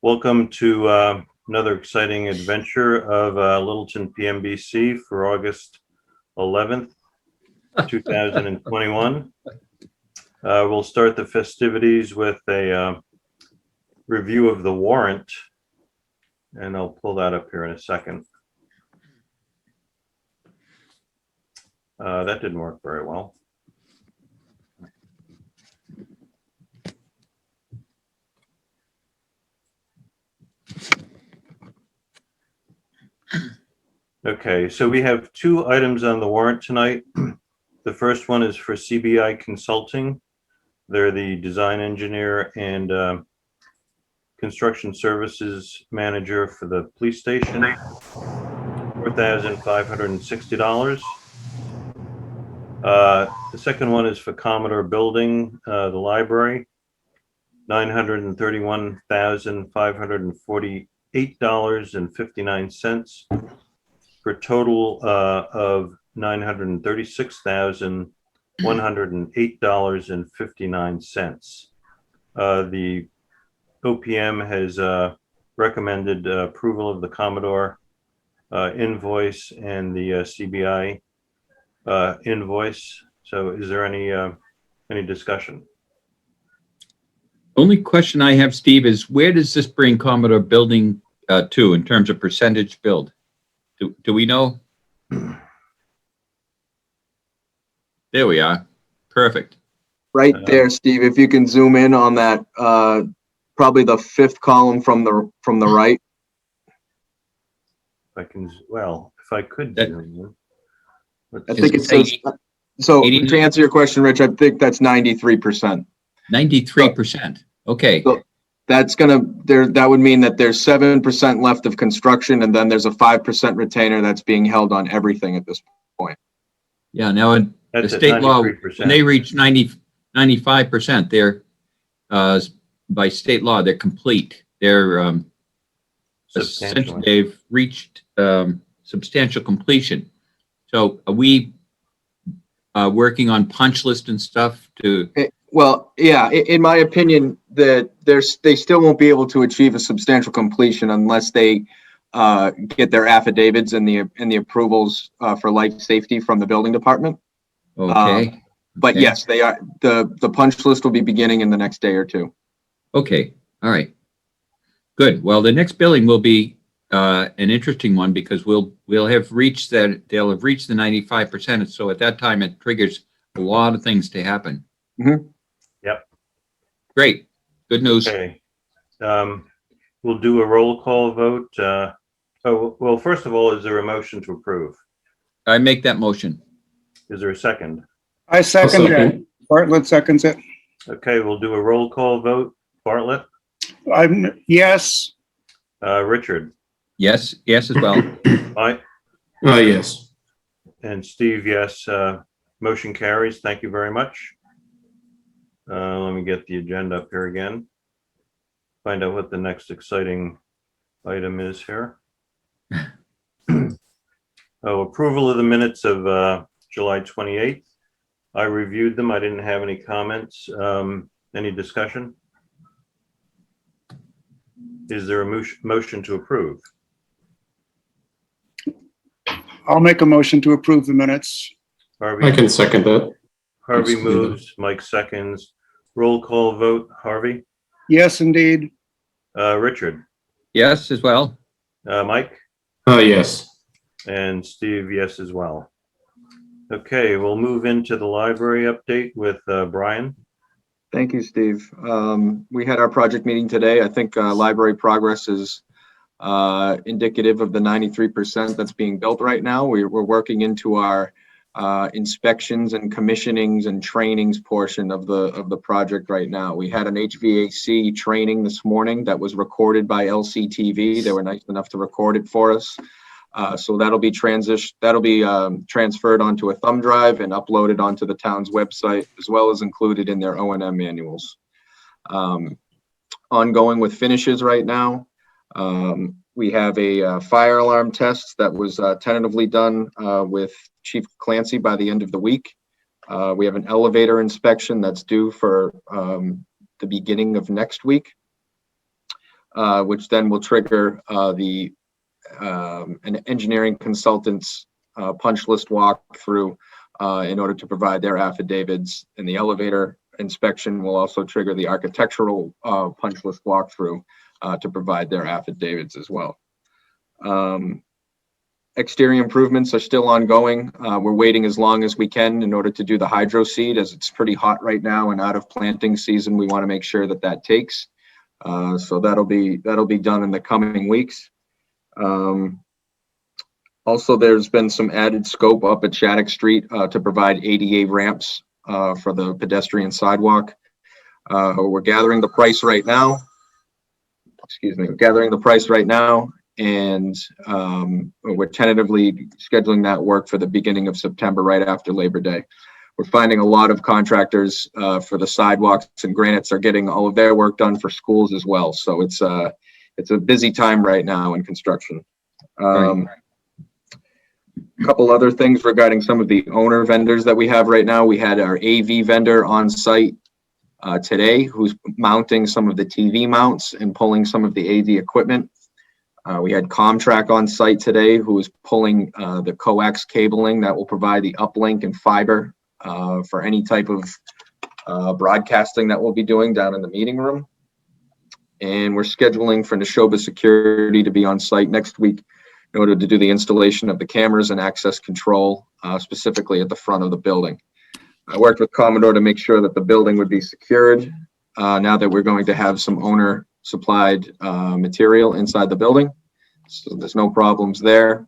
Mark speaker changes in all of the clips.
Speaker 1: Welcome to another exciting adventure of Littleton Pmbc for August 11th, 2021. We'll start the festivities with a review of the warrant, and I'll pull that up here in a second. That didn't work very well. Okay, so we have two items on the warrant tonight. The first one is for CBI Consulting. They're the design engineer and construction services manager for the police station, $4,560. The second one is for Commodore Building, the library, $931,548.59 for a total of $936,108.59. The OPM has recommended approval of the Commodore invoice and the CBI invoice. So is there any discussion?
Speaker 2: Only question I have, Steve, is where does this bring Commodore Building to in terms of percentage billed? Do we know? There we are. Perfect.
Speaker 3: Right there, Steve. If you can zoom in on that, probably the fifth column from the right.
Speaker 1: If I can, well, if I could zoom in.
Speaker 3: I think it says. So to answer your question, Rich, I think that's 93%.
Speaker 2: 93%. Okay.
Speaker 3: So that's that would mean that there's 7% left of construction, and then there's a 5% retainer that's being held on everything at this point.
Speaker 2: Yeah. Now, the state law, when they reach 95%, they're by state law, they're complete. They're essentially they've reached substantial completion. So are we working on punch list and stuff to?
Speaker 3: Well, yeah, in my opinion, that they still won't be able to achieve a substantial completion unless they get their affidavits and the approvals for life safety from the building department.
Speaker 2: Okay.
Speaker 3: But okay. Yes, they are. The punch list will be beginning in the next day or two.
Speaker 2: Okay. All right. Good. Well, the next billing will be an interesting one because we'll have reached that. They'll have reached the 95%. So at that time, it triggers a lot of things to happen.
Speaker 3: Mm-hmm.
Speaker 1: Yep.
Speaker 2: Great. Good news.
Speaker 1: Okay. We'll do a roll call vote. Well, first of all, is there a motion to approve?
Speaker 2: I make that motion.
Speaker 1: Is there a second?
Speaker 4: I second it. Bartlett seconds it.
Speaker 1: Okay, we'll do a roll call vote. Bartlett?
Speaker 4: Yes.
Speaker 1: Richard?
Speaker 2: Yes. Yes, as well.
Speaker 1: Mike?
Speaker 5: Yes.
Speaker 1: And Steve, yes. Motion carries. Thank you very much. Let me get the agenda up here again. Find out what the next exciting item is here. Approval of the minutes of July 28th. I reviewed them. I didn't have any comments. Any discussion? Is there a motion to approve?
Speaker 4: I'll make a motion to approve the minutes.
Speaker 1: Harvey?
Speaker 5: I can second that.
Speaker 1: Harvey moves, Mike seconds. Roll call vote. Harvey?
Speaker 4: Yes, indeed.
Speaker 1: Richard?
Speaker 2: Yes, as well.
Speaker 1: Mike?
Speaker 5: Yes.
Speaker 1: And Steve, yes, as well. Okay, we'll move into the library update with Brian.
Speaker 3: Thank you, Steve. We had our project meeting today. I think library progress is indicative of the 93% that's being built right now. We're working into our inspections and commissionings and trainings portion of the project right now. We had an HVAC training this morning that was recorded by LCTV. They were nice enough to record it for us. So that'll be transferred onto a thumb drive and uploaded onto the town's website, as well as included in their O&M manuals. Ongoing with finishes right now. We have a fire alarm test that was tentatively done with Chief Clancy by the end of the week. We have an elevator inspection that's due for the beginning of next week. which then will trigger an engineering consultant's punch list walkthrough in order to provide their affidavits. And the elevator inspection will also trigger the architectural punch list walkthrough to provide their affidavits as well. Exterior improvements are still ongoing. We're waiting as long as we can in order to do the hydro seed, as it's pretty hot right now and out of planting season. We want to make sure that that takes. So that'll be done in the coming weeks. Also, there's been some added scope up at Shattuck Street to provide ADA ramps for the pedestrian sidewalk. We're gathering the price right now. We're gathering the price right now, and we're tentatively scheduling that work for the beginning of September, right after Labor Day. We're finding a lot of contractors for the sidewalks and granites are getting all of their work done for schools as well. So it's a busy time right now in construction. A couple other things regarding some of the owner vendors that we have right now. We had our AV vendor on site today, who's mounting some of the TV mounts and pulling some of the AV equipment. We had Comtrack on site today, who is pulling the coax cabling that will provide the uplink and fiber for any type of broadcasting that we'll be doing down in the meeting room. And we're scheduling for Neshoba Security to be on site next week in order to do the installation of the cameras and access control, specifically at the front of the building. I worked with Commodore to make sure that the building would be secured now that we're going to have some owner supplied material inside the building. So there's no problems there.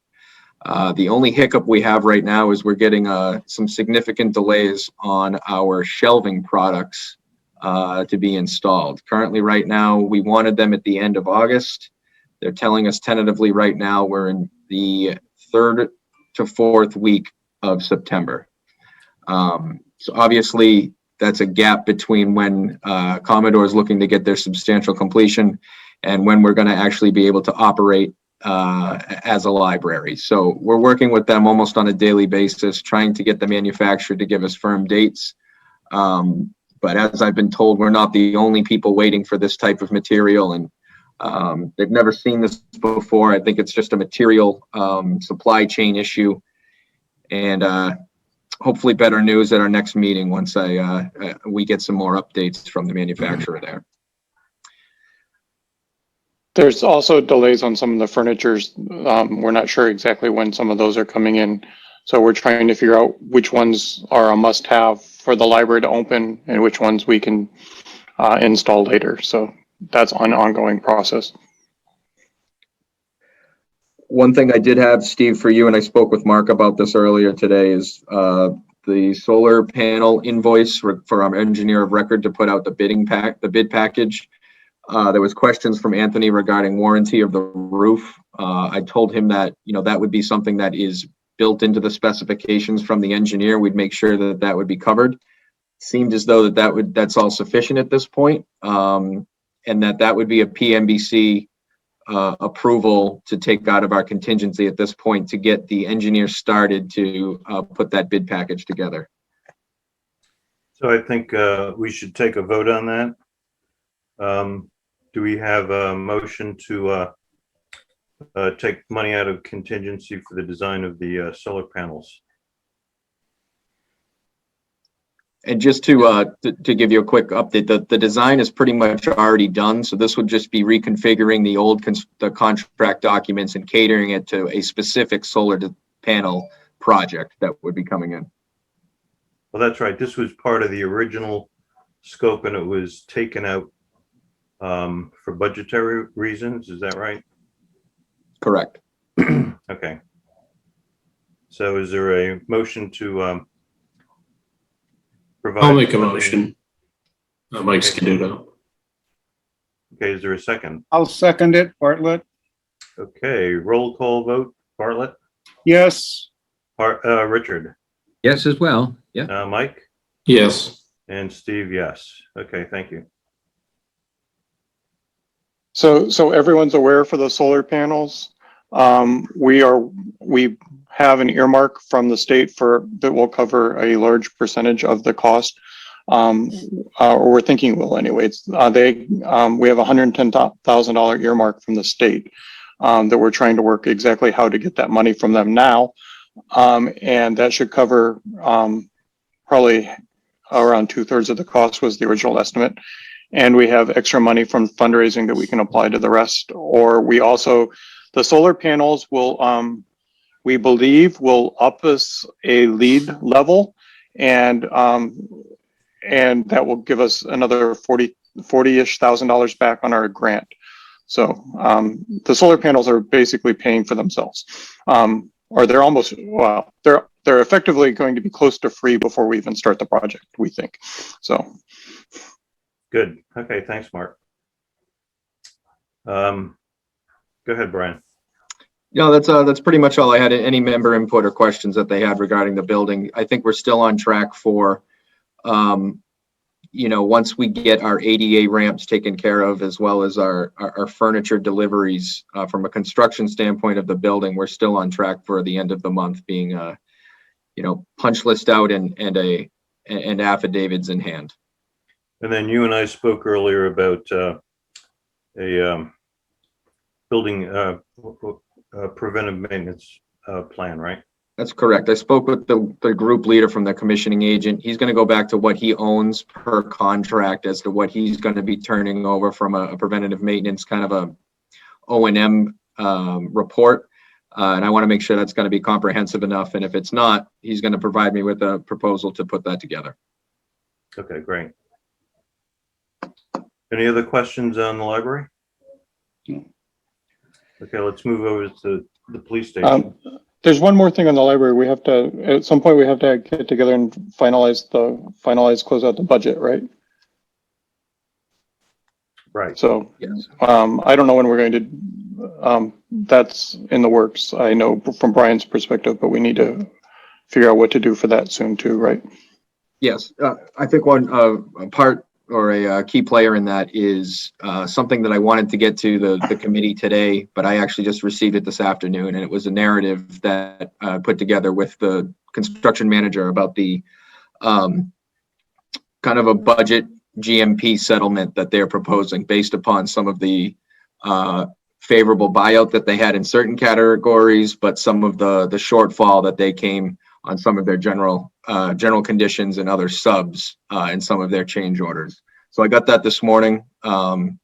Speaker 3: The only hiccup we have right now is we're getting some significant delays on our shelving products to be installed. Currently right now, we wanted them at the end of August. They're telling us tentatively right now we're in the 3rd to 4th week of September. So obviously that's a gap between when Commodore is looking to get their substantial completion and when we're going to actually be able to operate as a library. So we're working with them almost on a daily basis, trying to get the manufacturer to give us firm dates. But as I've been told, we're not the only people waiting for this type of material, and they've never seen this before. I think it's just a material supply chain issue, and hopefully better news at our next meeting once we get some more updates from the manufacturer there.
Speaker 6: There's also delays on some of the furnitures. We're not sure exactly when some of those are coming in. So we're trying to figure out which ones are a must-have for the library to open and which ones we can install later. So that's an ongoing process.
Speaker 3: One thing I did have, Steve, for you, and I spoke with Mark about this earlier today, is the solar panel invoice for our engineer of record to put out the bid package. There was questions from Anthony regarding warranty of the roof. I told him that, that would be something that is built into the specifications from the engineer. We'd make sure that that would be covered. Seemed as though that's all sufficient at this point, and that would be a Pmbc approval to take out of our contingency at this point to get the engineer started to put that bid package together.
Speaker 1: So I think we should take a vote on that. Do we have a motion to take money out of contingency for the design of the solar panels?
Speaker 3: And just to give you a quick update, the design is pretty much already done. So this would just be reconfiguring the contract documents and catering it to a specific solar panel project that would be coming in.
Speaker 1: Well, that's right. This was part of the original scope and it was taken out for budgetary reasons. Is that right?
Speaker 3: Correct.
Speaker 1: Okay. So is there a motion to provide?
Speaker 5: I'll make a motion. Mike Scaduto.
Speaker 1: Okay, is there a second?
Speaker 4: I'll second it. Bartlett?
Speaker 1: Okay, roll call vote. Bartlett?
Speaker 4: Yes.
Speaker 1: Richard?
Speaker 2: Yes, as well. Yeah.
Speaker 1: Mike?
Speaker 5: Yes.
Speaker 1: And Steve, yes. Okay, thank you.
Speaker 6: So everyone's aware for the solar panels. We have an earmark from the state that will cover a large percentage of the cost. or we're thinking will anyway. We have $110,000 earmark from the state that we're trying to work exactly how to get that money from them now. And that should cover probably around 2/3 of the cost was the original estimate. And we have extra money from fundraising that we can apply to the rest. Or we also, the solar panels will, we believe will up us a lead level, and that will give us another $40-ish thousand back on our grant. So the solar panels are basically paying for themselves, or they're almost, well, they're effectively going to be close to free before we even start the project, we think. So.
Speaker 1: Good. Okay. Thanks, Mark. Go ahead, Brian.
Speaker 3: No, that's pretty much all I had. Any member input or questions that they had regarding the building. I think we're still on track for, once we get our ADA ramps taken care of, as well as our furniture deliveries from a construction standpoint of the building, we're still on track for the end of the month being, punch list out and affidavits in hand.
Speaker 1: And then you and I spoke earlier about a building preventive maintenance plan, right?
Speaker 3: That's correct. I spoke with the group leader from the commissioning agent. He's going to go back to what he owns per contract as to what he's going to be turning over from a preventative maintenance kind of a O&M report. And I want to make sure that's going to be comprehensive enough. And if it's not, he's going to provide me with a proposal to put that together.
Speaker 1: Okay, great. Any other questions on the library?
Speaker 4: No.
Speaker 1: Okay, let's move over to the police station.
Speaker 6: There's one more thing on the library. We have to, at some point, we have to get together and close out the budget, right?
Speaker 1: Right.
Speaker 6: So,
Speaker 3: Yes.
Speaker 6: I don't know when we're going to, that's in the works. I know from Brian's perspective, but we need to figure out what to do for that soon too, right?
Speaker 3: Yes. I think one part or a key player in that is something that I wanted to get to the committee today, but I actually just received it this afternoon, and it was a narrative that I put together with the construction manager about the kind of a budget GMP settlement that they're proposing based upon some of the favorable buyout that they had in certain categories, but some of the shortfall that they came on some of their general conditions and other subs and some of their change orders. So I got that this morning.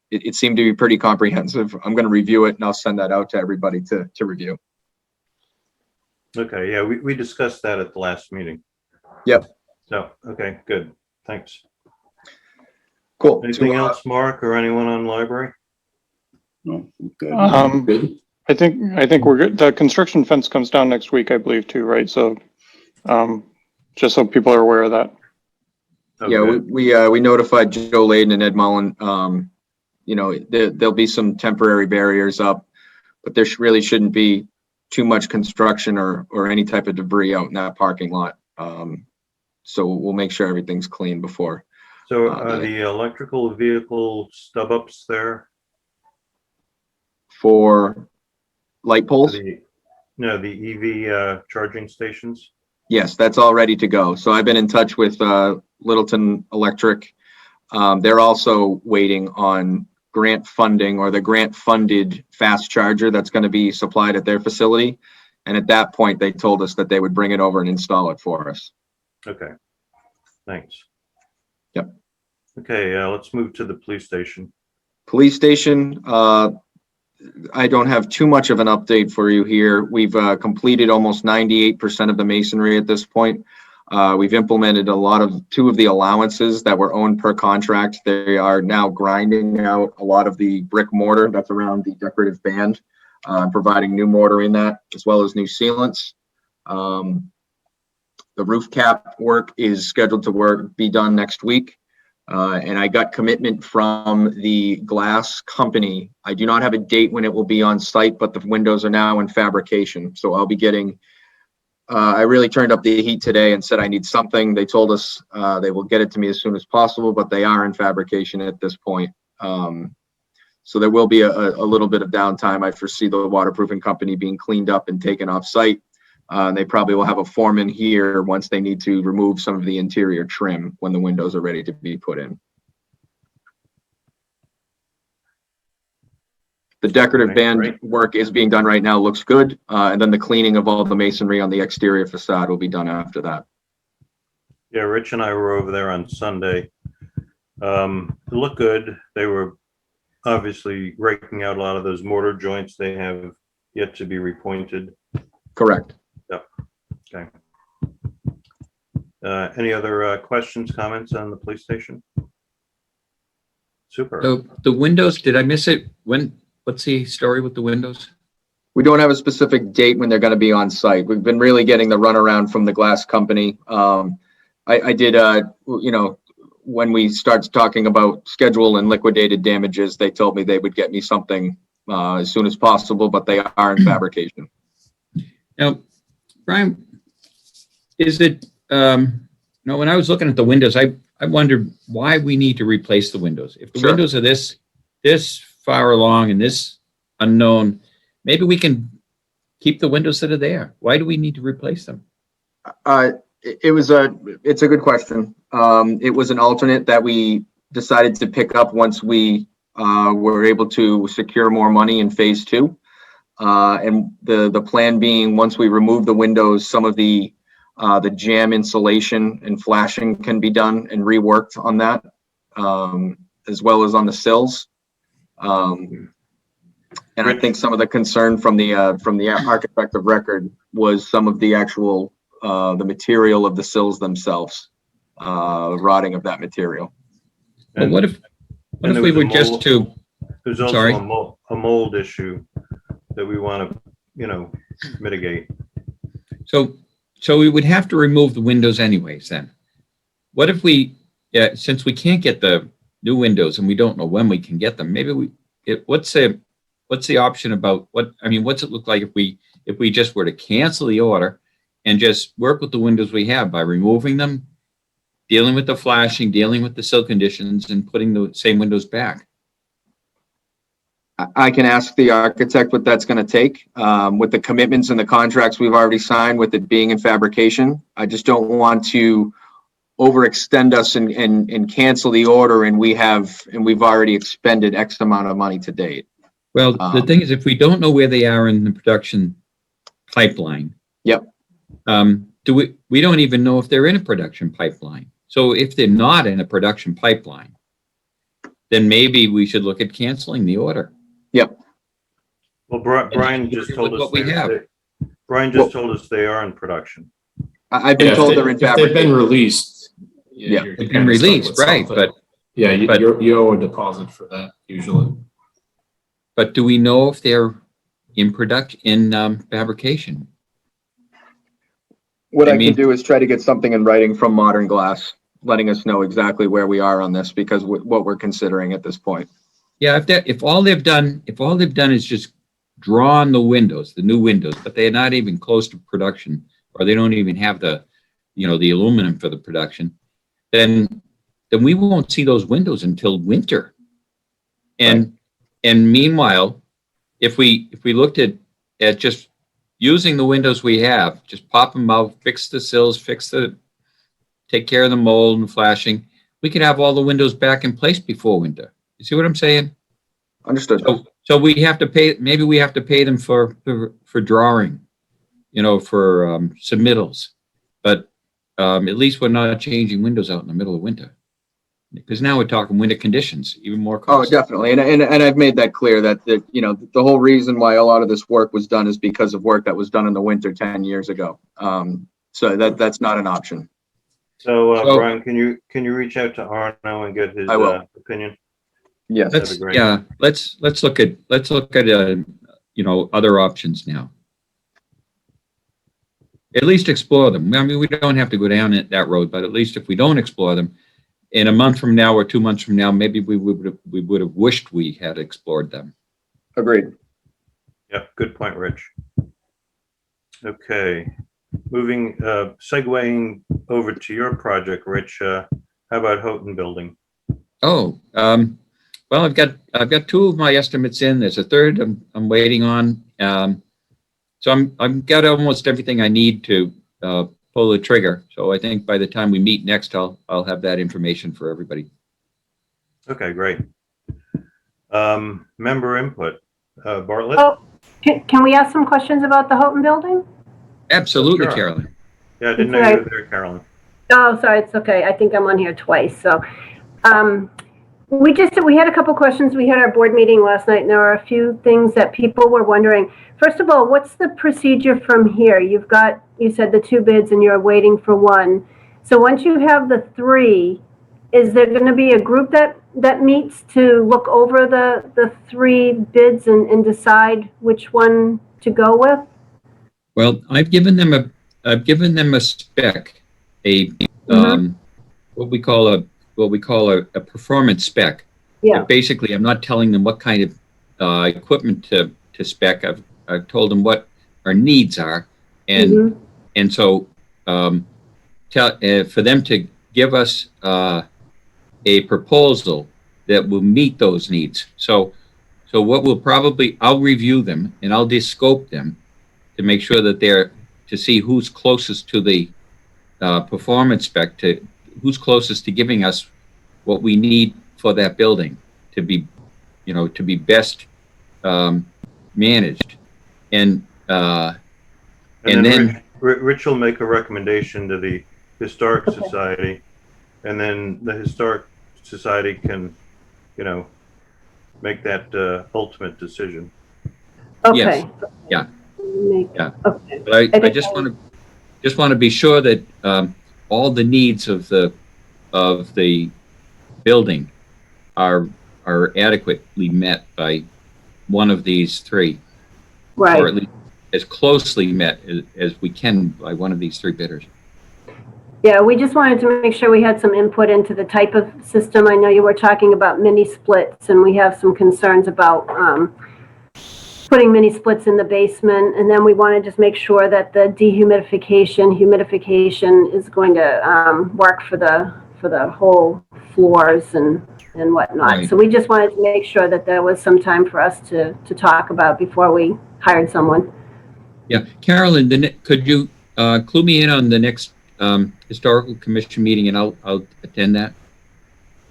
Speaker 3: It seemed to be pretty comprehensive. I'm going to review it and I'll send that out to everybody to review.
Speaker 1: Okay, yeah, we discussed that at the last meeting.
Speaker 3: Yep.
Speaker 1: So, okay, good. Thanks.
Speaker 3: Cool.
Speaker 1: Anything else, Mark, or anyone on library?
Speaker 4: No, good.
Speaker 5: Good.
Speaker 6: I think we're good. The construction fence comes down next week, I believe too, right? So, just so people are aware of that.
Speaker 1: Oh,
Speaker 3: Yeah,
Speaker 1: good.
Speaker 3: we notified Joe Layden and Ed Mullen. There'll be some temporary barriers up, but there really shouldn't be too much construction or any type of debris out in that parking lot. So we'll make sure everything's clean before.
Speaker 1: So are the electrical vehicle stub ups there?
Speaker 3: For light poles?
Speaker 1: The EV charging stations?
Speaker 3: Yes, that's all ready to go. So I've been in touch with Littleton Electric. They're also waiting on grant funding or the grant funded fast charger that's going to be supplied at their facility. And at that point, they told us that they would bring it over and install it for us.
Speaker 1: Okay, thanks.
Speaker 3: Yep.
Speaker 1: Okay, let's move to the police station.
Speaker 3: Police station, I don't have too much of an update for you here. We've completed almost 98% of the masonry at this point. We've implemented two of the allowances that were owned per contract. They are now grinding out a lot of the brick mortar that's around the decorative band, providing new mortar in that, as well as new sealants. The roof cap work is scheduled to be done next week. And I got commitment from the glass company. I do not have a date when it will be on site, but the windows are now in fabrication. So I'll be getting, I really turned up the heat today and said I need something. They told us they will get it to me as soon as possible, but they are in fabrication at this point. So there will be a little bit of downtime. I foresee the waterproofing company being cleaned up and taken off site. They probably will have a foreman here once they need to remove some of the interior trim when the windows are ready to be put in. The decorative
Speaker 1: Okay,
Speaker 3: band
Speaker 1: great.
Speaker 3: work is being done right now, looks good. And then the cleaning of all the masonry on the exterior facade will be done after that.
Speaker 1: Yeah, Rich and I were over there on Sunday. It looked good. They were obviously raking out a lot of those mortar joints. They have yet to be repointed.
Speaker 3: Correct.
Speaker 1: Yep. Okay. Any other questions, comments on the police station? Super.
Speaker 2: So the windows, did I miss it? What's the story with the windows?
Speaker 3: We don't have a specific date when they're going to be on site. We've been really getting the runaround from the glass company. I did, when we started talking about schedule and liquidated damages, they told me they would get me something as soon as possible, but they are in fabrication.
Speaker 2: Now, Brian, is it, when I was looking at the windows, I wondered why we need to replace the windows. If the
Speaker 3: Sure.
Speaker 2: windows are this far along and this unknown, maybe we can keep the windows that are there. Why do we need to replace them?
Speaker 3: It's a good question. It was an alternate that we decided to pick up once we were able to secure more money in phase 2. And the plan being, once we remove the windows, some of the jam insulation and flashing can be done and reworked on that, as well as on the sills. And I think some of the concern from the architect of record was some of the actual the material of the sills themselves, rotting of that material.
Speaker 2: But what if we were just to,
Speaker 1: There's also
Speaker 2: sorry?
Speaker 1: a mold issue that we want to, mitigate.
Speaker 2: So we would have to remove the windows anyways then. What if we, since we can't get the new windows and we don't know when we can get them, maybe what's the option about what's it look like if we just were to cancel the order and just work with the windows we have by removing them, dealing with the flashing, dealing with the sill conditions, and putting the same windows back?
Speaker 3: I can ask the architect what that's going to take. With the commitments and the contracts we've already signed, with it being in fabrication, I just don't want to overextend us and cancel the order, and we've already expended X amount of money to date.
Speaker 2: Well, the thing is, if we don't know where they are in the production pipeline,
Speaker 3: Yep.
Speaker 2: We don't even know if they're in a production pipeline. So if they're not in a production pipeline, then maybe we should look at canceling the order.
Speaker 3: Yep.
Speaker 1: Well, Brian just told us
Speaker 2: what we have.
Speaker 1: Brian just told us they are in production.
Speaker 3: I've been told they're in
Speaker 5: if they've
Speaker 3: fabrication.
Speaker 5: been released.
Speaker 3: Yeah.
Speaker 5: you're
Speaker 2: They've
Speaker 5: kinda
Speaker 2: been
Speaker 5: stuck
Speaker 2: released,
Speaker 5: with
Speaker 2: right?
Speaker 5: something.
Speaker 2: But
Speaker 5: Yeah,
Speaker 2: but-
Speaker 5: you owe a deposit for that usually.
Speaker 2: but do we know if they're in fabrication?
Speaker 3: What
Speaker 2: I
Speaker 3: I
Speaker 2: mean-
Speaker 3: can do is try to get something in writing from Modern Glass, letting us know exactly where we are on this, because what we're considering at this point.
Speaker 2: Yeah, if all they've done is just draw on the windows, the new windows, but they're not even close to production, or they don't even have the aluminum for the production, then we won't see those windows until winter. And meanwhile, if we looked at just using the windows we have, just pop them out, fix the sills, take care of the mold and flashing, we could have all the windows back in place before winter. You see what I'm saying?
Speaker 3: Understood.
Speaker 2: So we have to pay, maybe we have to pay them for drawing, for submittals. But at least we're not changing windows out in the middle of winter. Because now we're talking winter conditions, even more
Speaker 3: Oh,
Speaker 2: cost.
Speaker 3: definitely. And I've made that clear that, the whole reason why a lot of this work was done is because of work that was done in the winter 10 years ago. So that's not an option.
Speaker 1: So,
Speaker 2: So-
Speaker 1: Brian, can you reach out to Arno and get his
Speaker 3: I will.
Speaker 1: opinion?
Speaker 3: Yes.
Speaker 1: That'd be great.
Speaker 2: Yeah, let's look at other options now. At least explore them. I mean, we don't have to go down that road, but at least if we don't explore them, in a month from now or 2 months from now, maybe we would have wished we had explored them.
Speaker 3: Agreed.
Speaker 1: Yep, good point, Rich. Okay, segueing over to your project, Rich. How about Houghton Building?
Speaker 2: Oh, well, I've got 2 of my estimates in. There's a third I'm waiting on. So I've got almost everything I need to pull the trigger. So I think by the time we meet next, I'll have that information for everybody.
Speaker 1: Okay, great. Member input. Bartlett?
Speaker 7: Oh, can we ask some questions about the Houghton building?
Speaker 2: Absolutely,
Speaker 1: Sure.
Speaker 2: Carolyn.
Speaker 1: Yeah, I didn't know you were there, Carolyn.
Speaker 7: Oh, sorry, it's okay. I think I'm on here twice. So, we had a couple questions. We had our board meeting last night, and there are a few things that people were wondering. First of all, what's the procedure from here? You said the 2 bids, and you're waiting for 1. So once you have the 3, is there going to be a group that meets to look over the 3 bids and decide which one to go with?
Speaker 2: Well, I've given them a spec, what we call a performance spec.
Speaker 7: Yeah.
Speaker 2: But basically, I'm not telling them what kind of equipment to spec. I've told them what our needs are, and so for them to give us a proposal that will meet those needs. So what I'll review them and I'll descope them to make sure that to see who's closest to the performance spec, who's closest to giving us what we need for that building to be best managed. And then
Speaker 1: Rich will make a recommendation to the Historic Society, and then the Historic Society can, make that ultimate decision.
Speaker 7: Okay.
Speaker 2: Yes. Yeah.
Speaker 7: Yeah. Okay.
Speaker 2: But I just want to be sure that all the needs of the building are adequately met by one of these 3,
Speaker 7: Right.
Speaker 2: or at least as closely met as we can by one of these 3 bidders.
Speaker 7: Yeah, we just wanted to make sure we had some input into the type of system. I know you were talking about mini splits, and we have some concerns about putting mini splits in the basement. And then we want to just make sure that the humidification is going to work for the whole floors and whatnot.
Speaker 2: Right.
Speaker 7: So we just wanted to make sure that there was some time for us to talk about before we hired someone.
Speaker 2: Yeah, Carolyn, could you clue me in on the next historical commission meeting, and I'll attend that.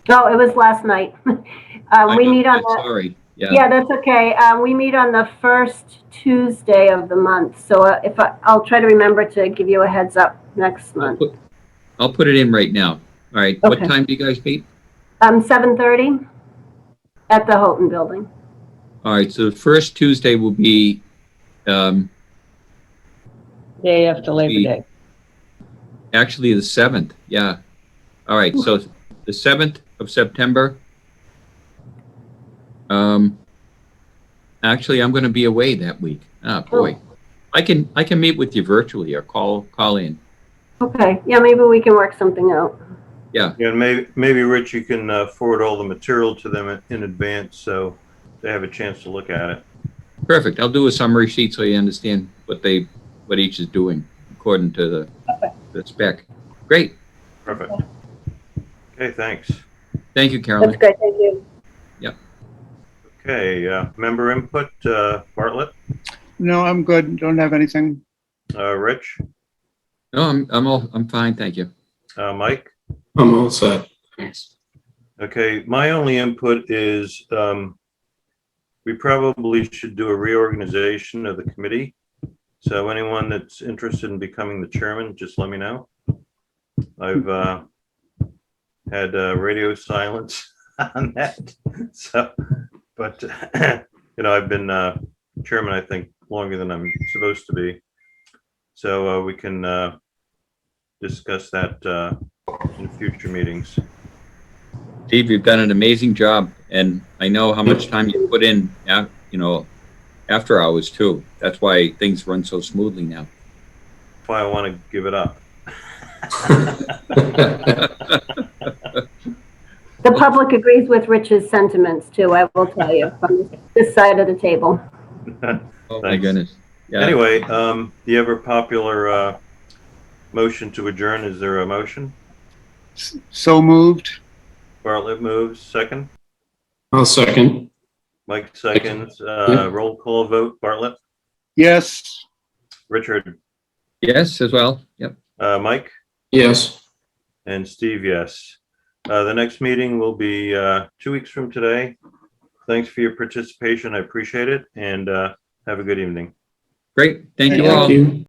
Speaker 7: No, it was last night. We meet on the.
Speaker 2: Sorry. Yeah.
Speaker 7: Yeah, that's okay. We meet on the first Tuesday of the month. So I'll try to remember to give you a heads up next month.
Speaker 2: I'll put it in right now. All right.
Speaker 7: Okay.
Speaker 2: What time do you guys meet?
Speaker 7: 7:30 at the Houghton building.
Speaker 2: All right. So the first Tuesday will be
Speaker 8: Day after Labor Day.
Speaker 2: actually the 7th. Yeah. All right. So the 7th of September. Actually, I'm going to be away that week. Oh boy. I can meet with you virtually or call in.
Speaker 7: Okay. Yeah, maybe we can work something out.
Speaker 2: Yeah.
Speaker 1: Yeah, maybe Rich, you can forward all the material to them in advance so they have a chance to look at it.
Speaker 2: Perfect. I'll do a summary sheet so you understand what each is doing according to the spec. Great.
Speaker 1: Perfect. Okay, thanks.
Speaker 2: Thank you, Carolyn.
Speaker 7: That's great. Thank you.
Speaker 2: Yep.
Speaker 1: Okay, member input, Bartlett,
Speaker 4: No, I'm good. Don't have anything.
Speaker 1: Rich,
Speaker 2: No, I'm fine. Thank you.
Speaker 1: Mike.
Speaker 5: I'm all set. Thanks.
Speaker 1: Okay, my only input is we probably should do a reorganization of the committee. So anyone that's interested in becoming the chairman, just let me know. I've had radio silence on that. So, but I've been chairman, I think, longer than I'm supposed to be. So we can discuss that in future meetings.
Speaker 2: Steve, you've done an amazing job, and I know how much time you put in, after hours too. That's why things run so smoothly now.
Speaker 1: That's why I want to give it up.
Speaker 7: The public agrees with Rich's sentiments too, I will tell you, from this side of the table.
Speaker 2: Oh my
Speaker 1: Thanks.
Speaker 2: goodness. Yeah.
Speaker 1: Anyway, the ever popular motion to adjourn, is there a motion?
Speaker 4: So moved.
Speaker 1: Bartlett moves, second.
Speaker 5: I'll second.
Speaker 1: Mike seconds. Roll call vote, Bartlett,
Speaker 4: Yes.
Speaker 1: Richard,
Speaker 2: Yes, as well. Yep.
Speaker 1: Mike,
Speaker 5: Yes.
Speaker 1: and Steve, yes. The next meeting will be 2 weeks from today. Thanks for your participation. I appreciate it, and have a good evening.
Speaker 2: Great. Thank you
Speaker 4: Thank
Speaker 2: all.
Speaker 5: Thank you.